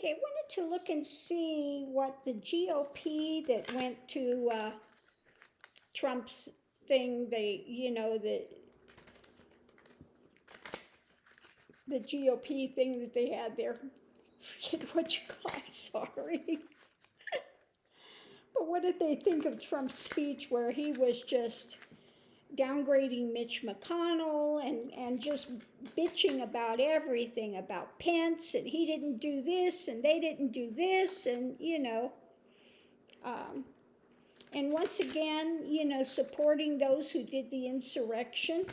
Okay, I wanted to look and see what the GOP that went to Trump's thing, the GOP thing that they had there. Forget what you call it, sorry. But what did they think of Trump's speech where he was just downgrading Mitch McConnell and just bitching about everything, about Pence, and he didn't do this and they didn't do this, and and once again, supporting those who did the insurrection.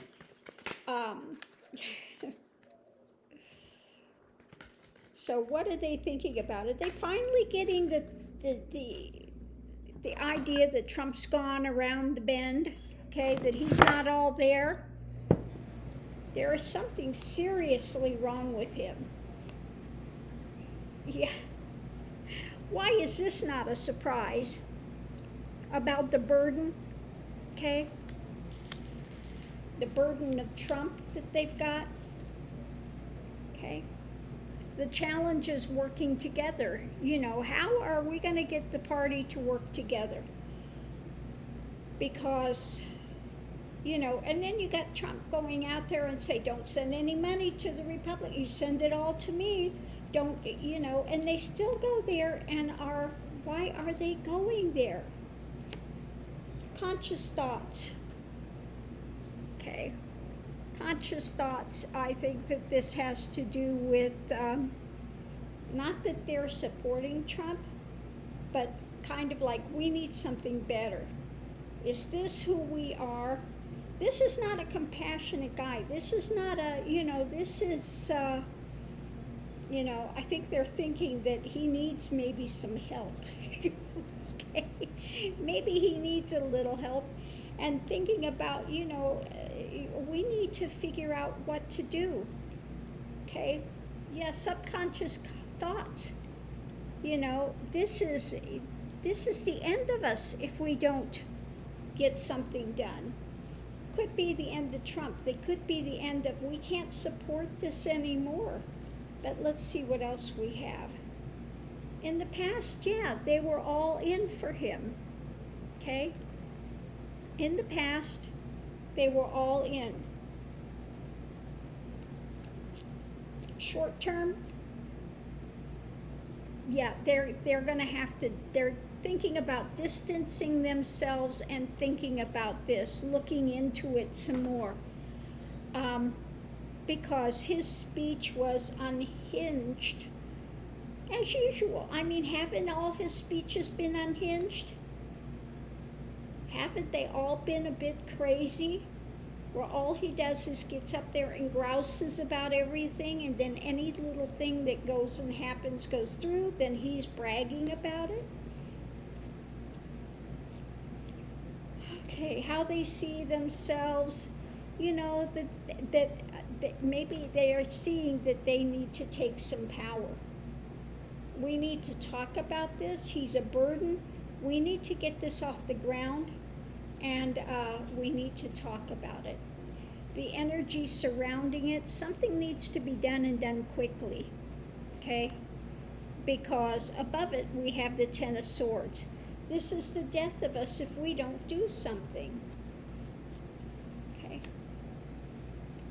So what are they thinking about? Are they finally getting the idea that Trump's gone around the bend? Okay, that he's not all there? There is something seriously wrong with him. Yeah. Why is this not a surprise? About the burden, okay? The burden of Trump that they've got, okay? The challenge is working together. How are we going to get the party to work together? Because, and then you got Trump going out there and say, don't send any money to the Republicans. You send it all to me. Don't, and they still go there and why are they going there? Conscious thoughts. Okay. Conscious thoughts, I think that this has to do with, not that they're supporting Trump, but kind of like, we need something better. Is this who we are? This is not a compassionate guy. This is not this is, I think they're thinking that he needs maybe some help. Okay? Maybe he needs a little help. And thinking about, we need to figure out what to do. Okay? Yeah, subconscious thoughts. This is the end of us if we don't get something done. Could be the end of Trump. They could be the end of, we can't support this anymore. But let's see what else we have. In the past, yeah, they were all in for him. Okay? In the past, they were all in. Short term, yeah, they're going to have to, they're thinking about distancing themselves and thinking about this, looking into it some more. Because his speech was unhinged, as usual. I mean, haven't all his speeches been unhinged? Haven't they all been a bit crazy? Where all he does is gets up there and grouses about everything, and then any little thing that goes and happens goes through, then he's bragging about it. Okay, how they see themselves, that maybe they are seeing that they need to take some power. We need to talk about this. He's a burden. We need to get this off the ground, and we need to talk about it. The energy surrounding it, something needs to be done and done quickly, okay? Because above it, we have the Ten of Swords. This is the death of us if we don't do something, okay?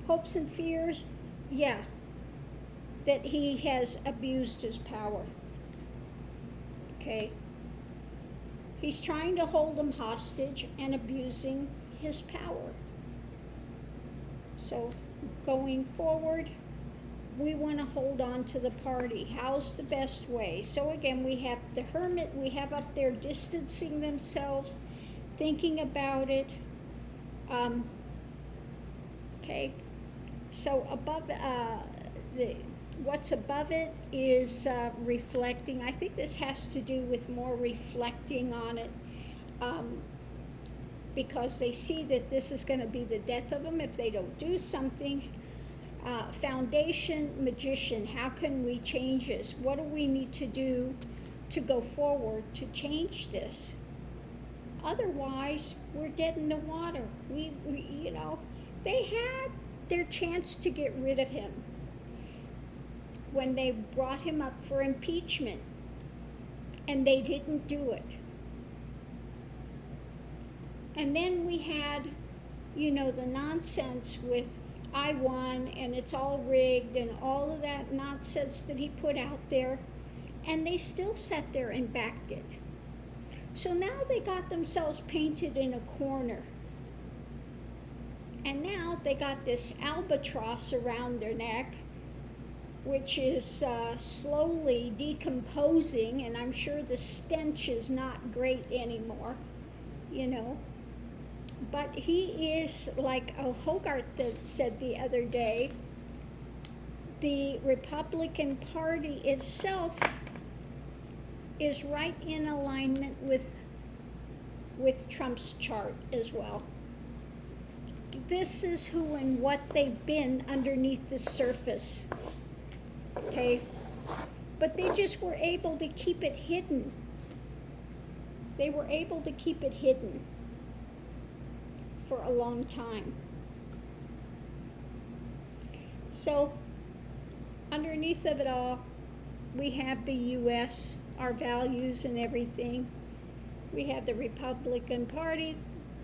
Hopes and fears, yeah, that he has abused his power, okay? He's trying to hold them hostage and abusing his power. So going forward, we want to hold on to the party. How's the best way? So again, we have the Hermit, we have up there distancing themselves, thinking about it. Okay, so above, what's above it is reflecting. I think this has to do with more reflecting on it, because they see that this is going to be the death of them if they don't do something. Foundation, Magician, how can we change this? What do we need to do to go forward to change this? Otherwise, we're dead in the water. We they had their chance to get rid of him. when they brought him up for impeachment, and they didn't do it. And then we had, the nonsense with I won and it's all rigged and all of that nonsense that he put out there, and they still sat there and backed it. So now they got themselves painted in a corner. And now they got this albatross around their neck, which is slowly decomposing, and I'm sure the stench is not great anymore, But he is, like Hogarth said the other day, the Republican Party itself is right in alignment with Trump's chart as well. This is who and what they've been underneath the surface, okay? But they just were able to keep it hidden. They were able to keep it hidden for a long time. So, underneath of it all, we have the U.S., our values and everything. We have the Republican Party.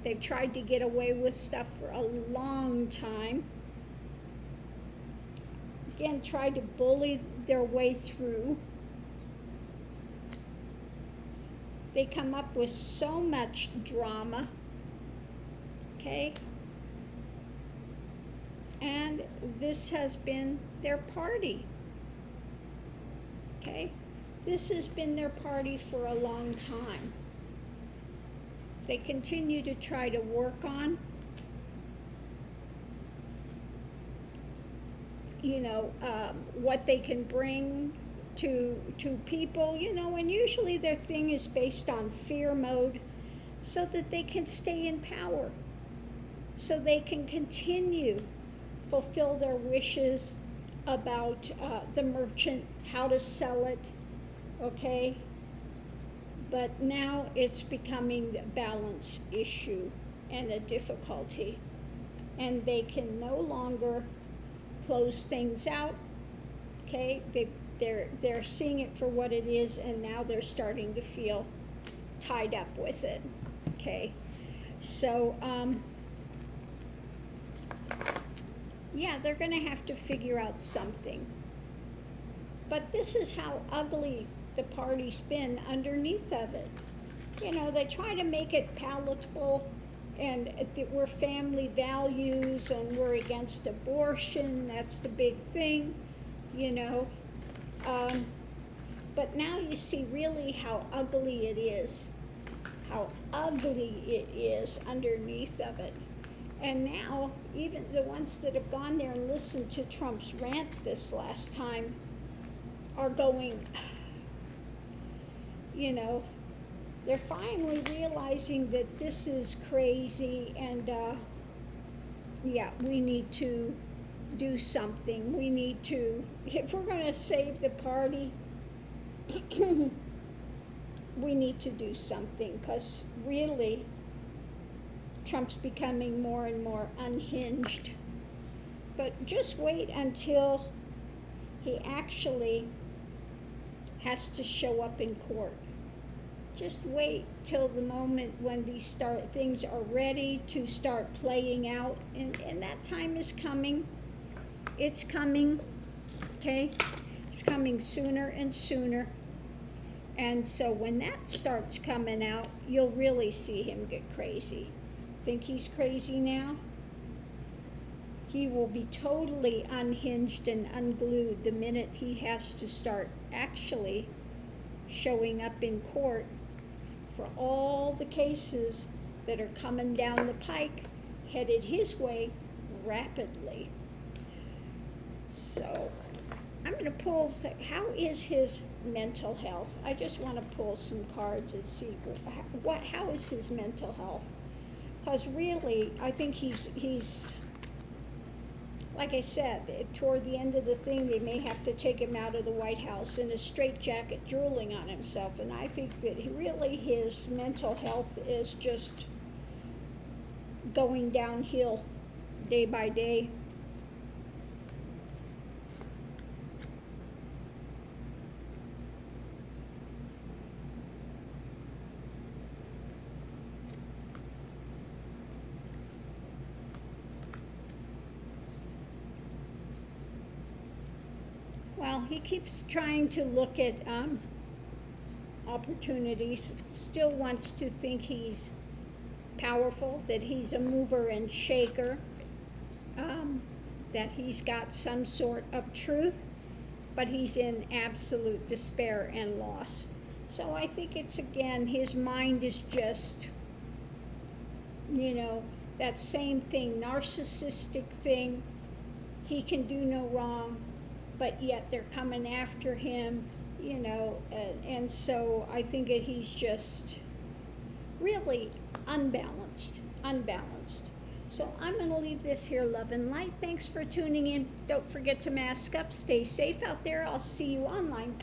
They've tried to get away with stuff for a long time. Again, tried to bully their way through. They come up with so much drama, okay? And this has been their party, okay? This has been their party for a long time. They continue to try to work on, what they can bring to people, and usually their thing is based on fear mode so that they can stay in power, so they can continue fulfill their wishes about the merchant, how to sell it, okay? But now it's becoming a balance issue and a difficulty. And they can no longer close things out, okay? They're seeing it for what it is, and now they're starting to feel tied up with it, okay? So, they're going to have to figure out something. But this is how ugly the party's been underneath of it. They try to make it palatable, and we're family values, and we're against abortion. That's the big thing, But now you see really how ugly it is underneath of it. And now, even the ones that have gone there and listened to Trump's rant this last time are going, they're finally realizing that this is crazy, and we need to do something. We need to, if we're going to save the party, we need to do something, because really, Trump's becoming more and more unhinged. But just wait until he actually has to show up in court. Just wait till the moment when these things are ready to start playing out, and that time is coming. It's coming, okay? It's coming sooner and sooner. And so when that starts coming out, you'll really see him get crazy. Think he's crazy now? He will be totally unhinged and unglued the minute he has to start actually showing up in court for all the cases that are coming down the pike, headed his way rapidly. So I'm going to pull, how is his mental health? I just want to pull some cards and see how is his mental health? Because really, I think he's, like I said, toward the end of the thing, they may have to take him out of the White House in a straitjacket, drooling on himself. And I think that really his mental health is just going downhill day by day. Well, he keeps trying to look at opportunities, still wants to think he's powerful, that he's a mover and shaker, that he's got some sort of truth, but he's in absolute despair and loss. So I think it's, again, his mind is just, that same thing, narcissistic thing. He can do no wrong, but yet they're coming after him, and so I think that he's just really unbalanced. So I'm going to leave this here, love and light. Thanks for tuning in. Don't forget to mask up. Stay safe out there. I'll see you online.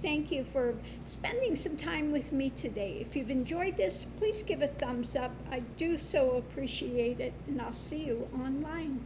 Thank you for spending some time with me today. If you've enjoyed this, please give a thumbs up. I do so appreciate it, and I'll see you online.